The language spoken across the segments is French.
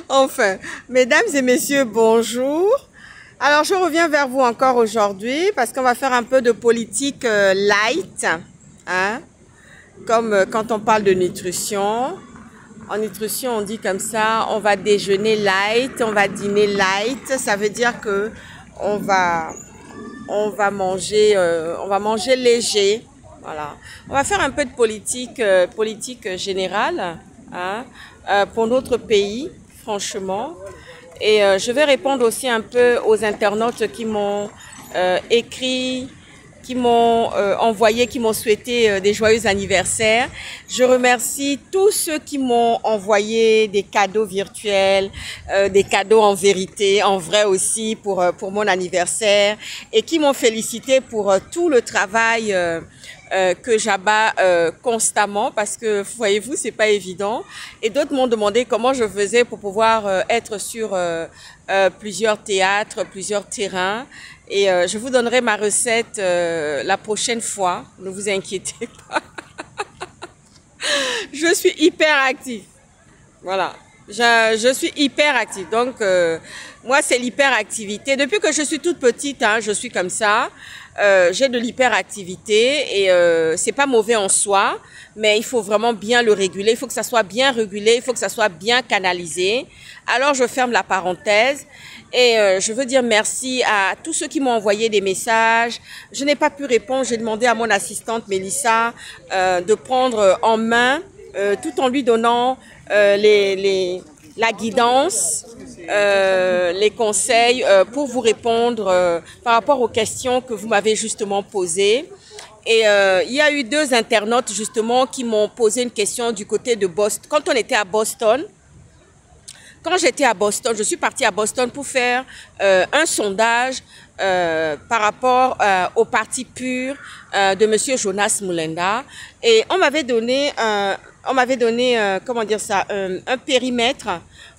Enfin, mesdames et messieurs, bonjour. Alors, je reviens vers vous encore aujourd'hui parce qu'on va faire un peu de politique light, hein, comme quand on parle de nutrition. En nutrition, on dit comme ça, on va déjeuner light, on va dîner light. Ça veut dire que on va manger léger. Voilà. On va faire un peu de politique générale, hein, pour notre pays, franchement. Et je vais répondre aussi un peu aux internautes qui m'ont écrit, qui m'ont envoyé, qui m'ont souhaité des joyeux anniversaires. Je remercie tous ceux qui m'ont envoyé des cadeaux virtuels, des cadeaux en vérité, en vrai aussi pour mon anniversaire et qui m'ont félicité pour tout le travail que j'abats constamment parce que, voyez-vous, c'est pas évident. Et d'autres m'ont demandé comment je faisais pour pouvoir être sur plusieurs théâtres, plusieurs terrains. Et je vous donnerai ma recette la prochaine fois. Ne vous inquiétez pas. Je suis hyper active. Voilà. Je suis hyper active. Donc, moi, c'est l'hyperactivité. Depuis que je suis toute petite, hein, je suis comme ça. J'ai de l'hyperactivité et c'est pas mauvais en soi, mais il faut vraiment bien le réguler. Il faut que ça soit bien régulé, il faut que ça soit bien canalisé. Alors, je ferme la parenthèse et je veux dire merci à tous ceux qui m'ont envoyé des messages. Je n'ai pas pu répondre. J'ai demandé à mon assistante Mélissa de prendre en main, tout en lui donnant la guidance, les conseils pour vous répondre par rapport aux questions que vous m'avez justement posées. Et il y a eu deux internautes justement qui m'ont posé une question du côté de Boston. Quand on était à Boston, quand j'étais à Boston, je suis partie à Boston pour faire un sondage par rapport au parti pur de Monsieur Jonas Mulenda. Et on m'avait donné, comment dire ça, un périmètre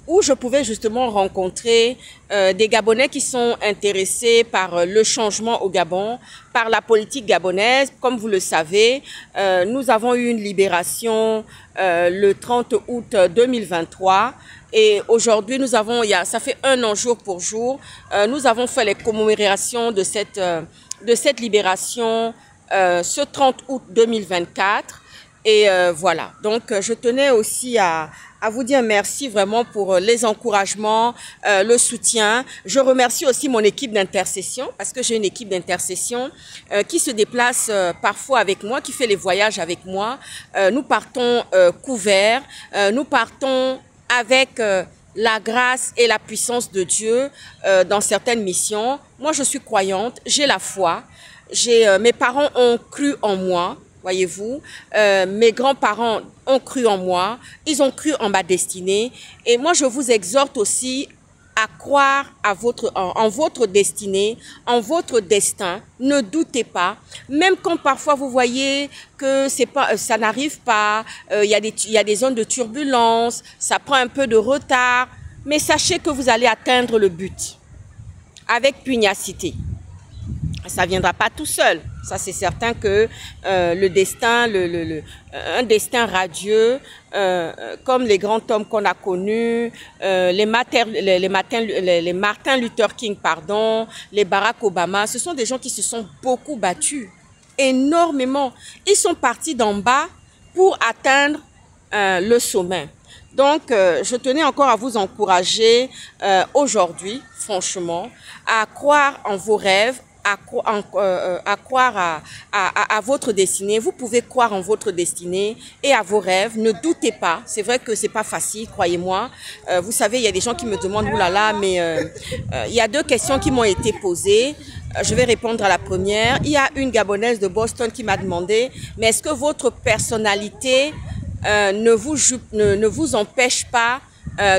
où je pouvais justement rencontrer des Gabonais qui sont intéressés par le changement au Gabon, par la politique gabonaise. Comme vous le savez, nous avons eu une libération le 30 août 2023. Et aujourd'hui, nous avons, ça fait 1 an jour pour jour, nous avons fait les commémorations de cette libération ce 30 août 2024. Et voilà, donc je tenais aussi à vous dire merci vraiment pour les encouragements, le soutien. Je remercie aussi mon équipe d'intercession parce que j'ai une équipe d'intercession qui se déplace parfois avec moi, qui fait les voyages avec moi. Nous partons couverts, nous partons avec la grâce et la puissance de Dieu dans certaines missions. Moi, je suis croyante, j'ai la foi. Mes parents ont cru en moi, voyez-vous. Mes grands-parents ont cru en moi. Ils ont cru en ma destinée. Et moi, je vous exhorte aussi à croire en votre destinée, en votre destin. Ne doutez pas. Même quand parfois vous voyez que ça n'arrive pas, il y a des zones de turbulence, ça prend un peu de retard, mais sachez que vous allez atteindre le but avec pugnacité. Ça ne viendra pas tout seul. Ça, c'est certain que le destin, un destin radieux, comme les grands hommes qu'on a connus, les Martin Luther King, pardon, les Barack Obama, ce sont des gens qui se sont beaucoup battus, énormément. Ils sont partis d'en bas pour atteindre le sommet. Donc, je tenais encore à vous encourager aujourd'hui, franchement, à croire en vos rêves, à croire à votre destinée. Vous pouvez croire en votre destinée et à vos rêves. Ne doutez pas. C'est vrai que c'est pas facile, croyez-moi. Vous savez, il y a des gens qui me demandent, oulala, mais il y a 2 questions qui m'ont été posées. Je vais répondre à la première. Il y a une Gabonaise de Boston qui m'a demandé, mais est-ce que votre personnalité ne vous empêche pas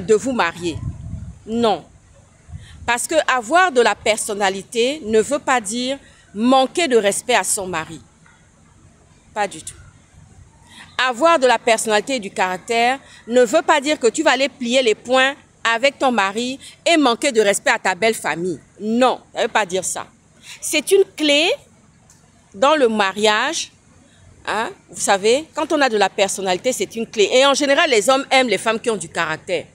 de vous marier? Non. Parce que avoir de la personnalité ne veut pas dire manquer de respect à son mari. Pas du tout. Avoir de la personnalité et du caractère ne veut pas dire que tu vas aller plier les poings avec ton mari et manquer de respect à ta belle famille. Non, ça ne veut pas dire ça. C'est une clé dans le mariage Hein? Vous savez, quand on a de la personnalité, c'est une clé. Et en général, les hommes aiment les femmes qui ont du caractère.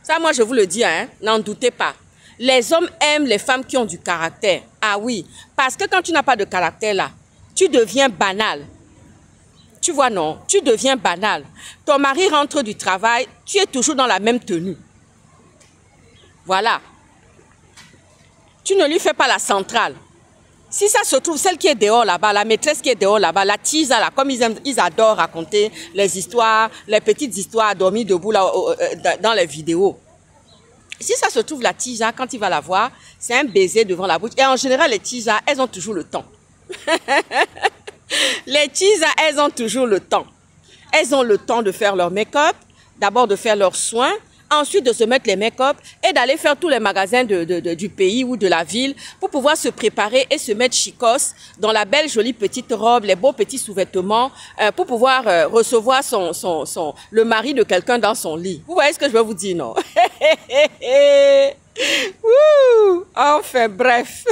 Ça, moi, je vous le dis, hein, n'en doutez pas. Les hommes aiment les femmes qui ont du caractère. Ah oui, parce que quand tu n'as pas de caractère là, tu deviens banal. Tu vois, non, tu deviens banal. Ton mari rentre du travail, tu es toujours dans la même tenue. Voilà. Tu ne lui fais pas la centrale. Si ça se trouve, celle qui est dehors là-bas, la maîtresse qui est dehors là-bas, la tisa là, comme ils adorent raconter les histoires, les petites histoires dormir debout là, dans les vidéos. Si ça se trouve, la tisa, quand il va la voir, c'est un baiser devant la bouche. Et en général, les tisas, elles ont toujours le temps. Les tisas, elles ont toujours le temps. Elles ont le temps de faire leur make-up, d'abord de faire leurs soins, ensuite de se mettre les make-up et d'aller faire tous les magasins du pays ou de la ville pour pouvoir se préparer et se mettre chicos dans la belle jolie petite robe, les beaux petits sous-vêtements pour pouvoir recevoir le mari de quelqu'un dans son lit. Vous voyez ce que je veux vous dire, non? Enfin, bref.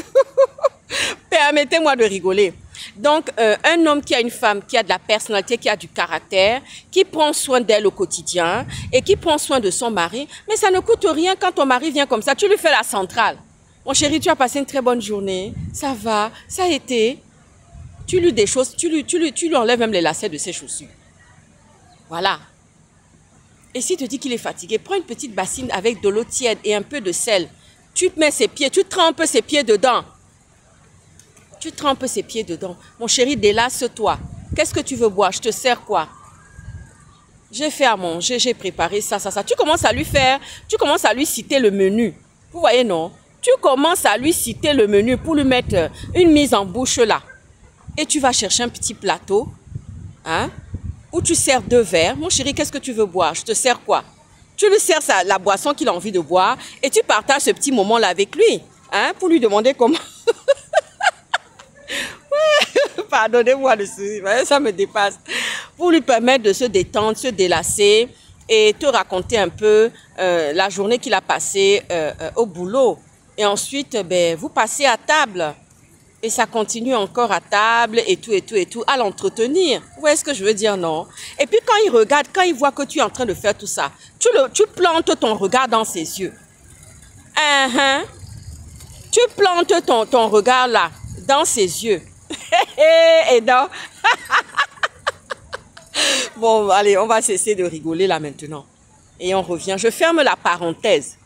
Permettez-moi de rigoler. Donc, un homme qui a une femme qui a de la personnalité, qui a du caractère, qui prend soin d'elle au quotidien et qui prend soin de son mari, mais ça ne coûte rien quand ton mari vient comme ça. Tu lui fais la centrale. Mon chéri, tu as passé une très bonne journée. Ça va, ça a été. Tu lui des choses, tu lui enlèves même les lacets de ses chaussures. Voilà. Et s'il te dit qu'il est fatigué, prends une petite bassine avec de l'eau tiède et un peu de sel. Tu mets ses pieds, tu trempes ses pieds dedans. Tu trempes ses pieds dedans. Mon chéri, délace-toi. Qu'est-ce que tu veux boire? Je te sers quoi? J'ai fait à manger, j'ai préparé ça. Tu commences à lui faire, tu commences à lui citer le menu. Vous voyez, non? Tu commences à lui citer le menu pour lui mettre une mise en bouche là. Et tu vas chercher un petit plateau, hein, où tu sers 2 verres. Mon chéri, qu'est-ce que tu veux boire? Je te sers quoi? Tu lui sers la boisson qu'il a envie de boire et tu partages ce petit moment là avec lui, hein, pour lui demander comment... Pardonnez-moi le sourire, ça me dépasse. Pour lui permettre de se détendre, se délasser et te raconter un peu la journée qu'il a passée au boulot. Et ensuite, vous passez à table. Et ça continue encore à table et tout, à l'entretenir. Vous voyez ce que je veux dire, non? Et puis quand il regarde, quand il voit que tu es en train de faire tout ça, tu plantes ton regard dans ses yeux. Tu plantes ton regard là, dans ses yeux. Et non. Bon, allez, on va cesser de rigoler là maintenant. Et on revient. Je ferme la parenthèse.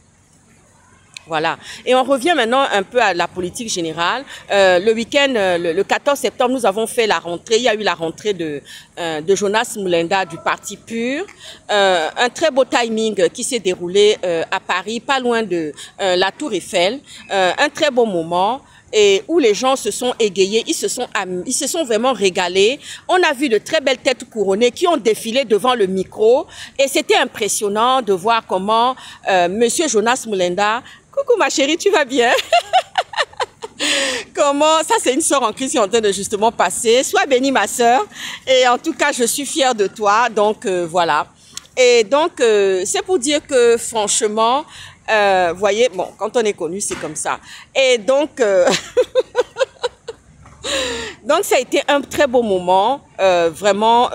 Voilà. Et on revient maintenant un peu à la politique générale. Le week-end, le 14 septembre, nous avons fait la rentrée. Il y a eu la rentrée de Jonas Mulenda du Parti Pur. Un très beau timing qui s'est déroulé à Paris, pas loin de la Tour Eiffel. Un très beau moment. Et où les gens se sont égayés, ils se sont vraiment régalés. On a vu de très belles têtes couronnées qui ont défilé devant le micro. Et c'était impressionnant de voir comment Monsieur Jonas Mulenda, coucou ma chérie, tu vas bien? Comment, ça c'est une sœur en Christ qui est en train de justement passer. Sois bénie ma sœur. Et en tout cas, je suis fière de toi. Donc voilà. Et donc, c'est pour dire que franchement... voyez, bon, quand on est connu, c'est comme ça. Et donc, donc ça a été un très beau moment, vraiment,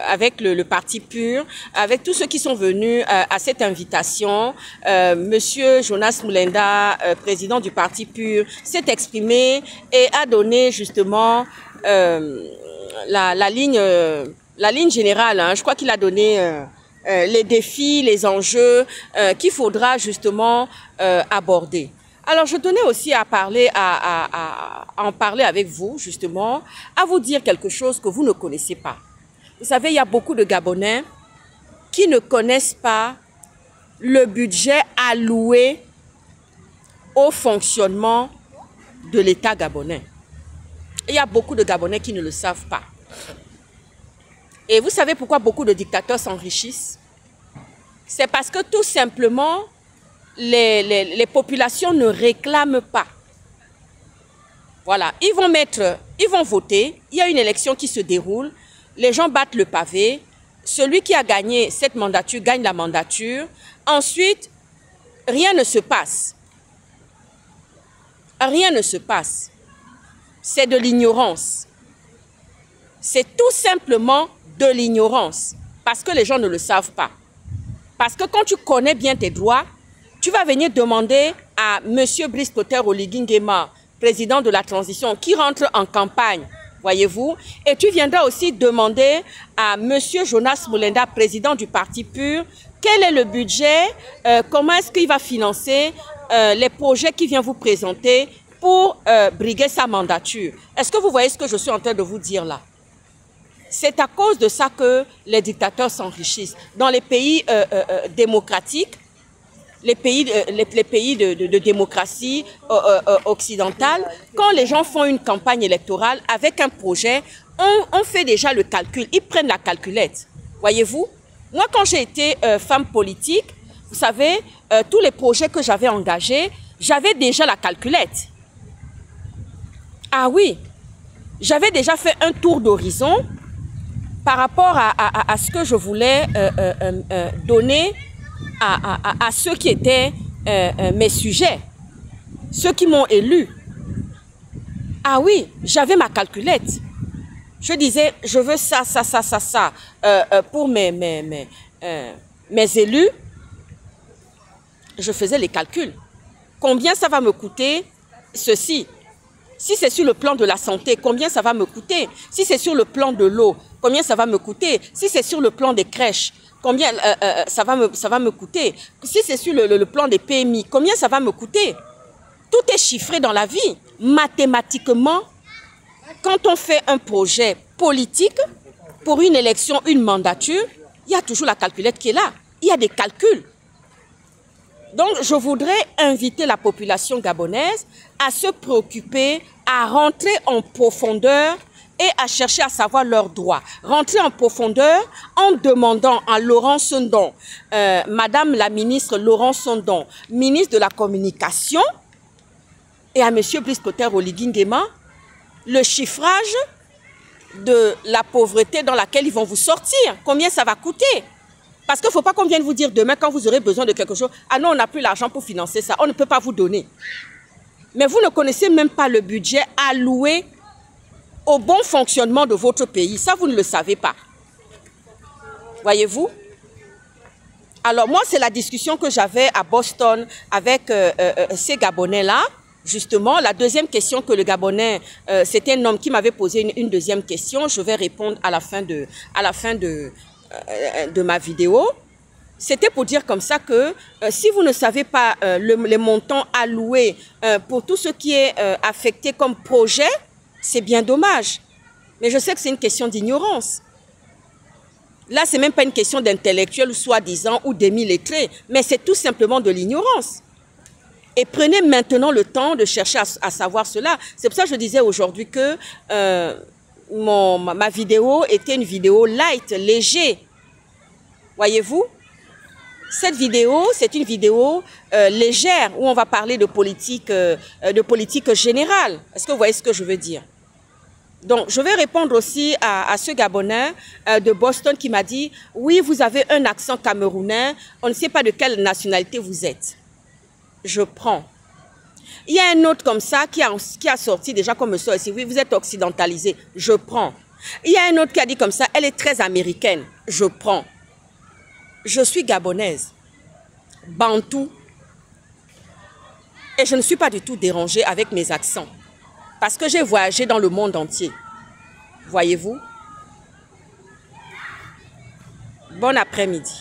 avec le Parti Pur, avec tous ceux qui sont venus à cette invitation. Monsieur Jonas Mulenda, président du Parti Pur, s'est exprimé et a donné justement la ligne générale. Hein. Je crois qu'il a donné... les défis, les enjeux qu'il faudra justement aborder. Alors, je tenais aussi à en parler avec vous, justement, à vous dire quelque chose que vous ne connaissez pas. Vous savez, il y a beaucoup de Gabonais qui ne connaissent pas le budget alloué au fonctionnement de l'État gabonais. Il y a beaucoup de Gabonais qui ne le savent pas. Et vous savez pourquoi beaucoup de dictateurs s'enrichissent? C'est parce que tout simplement, les populations ne réclament pas. Voilà, ils vont voter, il y a une élection qui se déroule, les gens battent le pavé, celui qui a gagné cette mandature gagne la mandature, ensuite, rien ne se passe. Rien ne se passe. C'est de l'ignorance. C'est tout simplement de l'ignorance. Parce que les gens ne le savent pas. Parce que quand tu connais bien tes droits, tu vas venir demander à M. Brice Clotaire Oligui Nguema, président de la transition, qui rentre en campagne, voyez-vous, et tu viendras aussi demander à M. Jonas Moulenda, président du Parti PUR, quel est le budget, comment est-ce qu'il va financer les projets qu'il vient vous présenter pour briguer sa mandature. Est-ce que vous voyez ce que je suis en train de vous dire là? C'est à cause de ça que les dictateurs s'enrichissent. Dans les pays démocratiques, les pays de démocratie occidentale, quand les gens font une campagne électorale avec un projet, on fait déjà le calcul. Ils prennent la calculette. Voyez-vous? Moi, quand j'ai été femme politique, vous savez, tous les projets que j'avais engagés, j'avais déjà la calculette. Ah oui, j'avais déjà fait un tour d'horizon par rapport à ce que je voulais donner à ceux qui étaient mes sujets, ceux qui m'ont élu. Ah oui, j'avais ma calculette. Je disais, je veux ça, ça, ça, ça, ça pour mes élus. Je faisais les calculs. Combien ça va me coûter ceci? Si c'est sur le plan de la santé, combien ça va me coûter? Si c'est sur le plan de l'eau, combien ça va me coûter? Si c'est sur le plan des crèches, combien ça va me coûter? Si c'est sur le plan des PMI, combien ça va me coûter? Tout est chiffré dans la vie. Mathématiquement, quand on fait un projet politique pour une élection, une mandature, il y a toujours la calculette qui est là. Il y a des calculs. Donc, je voudrais inviter la population gabonaise à se préoccuper, à rentrer en profondeur et à chercher à savoir leurs droits. Rentrer en profondeur en demandant à Laurent Sondon, Madame la ministre Laurent Sondon, ministre de la Communication, et à M. Brice Clotaire Oligui Nguema, le chiffrage de la pauvreté dans laquelle ils vont vous sortir. Combien ça va coûter? Parce qu'il ne faut pas qu'on vienne vous dire demain, quand vous aurez besoin de quelque chose, ah non, on n'a plus l'argent pour financer ça, on ne peut pas vous donner. Mais vous ne connaissez même pas le budget alloué au bon fonctionnement de votre pays. Ça, vous ne le savez pas. Voyez-vous? Alors moi, c'est la discussion que j'avais à Boston avec ces Gabonais-là. Justement, la deuxième question que le Gabonais, c'était un homme qui m'avait posé une deuxième question. Je vais répondre à la fin de ma vidéo. C'était pour dire comme ça que si vous ne savez pas les montants alloués pour tout ce qui est affecté comme projet, c'est bien dommage. Mais je sais que c'est une question d'ignorance. Là, ce n'est même pas une question d'intellectuel, soi-disant, ou demi-lettré, mais c'est tout simplement de l'ignorance. Et prenez maintenant le temps de chercher à savoir cela. C'est pour ça que je disais aujourd'hui que ma vidéo était une vidéo light, léger. Voyez-vous? Cette vidéo, c'est une vidéo légère où on va parler de politique générale. Est-ce que vous voyez ce que je veux dire? Donc, je vais répondre aussi à ce Gabonais de Boston qui m'a dit « Oui, vous avez un accent camerounais, on ne sait pas de quelle nationalité vous êtes. » Je prends. Il y a un autre comme ça qui a sorti déjà comme ça ici. « Oui, vous êtes occidentalisé. » Je prends. Il y a un autre qui a dit comme ça « Elle est très américaine. » Je prends. Je suis gabonaise, bantou, et je ne suis pas du tout dérangée avec mes accents. Parce que j'ai voyagé dans le monde entier. Voyez-vous? Bon après-midi.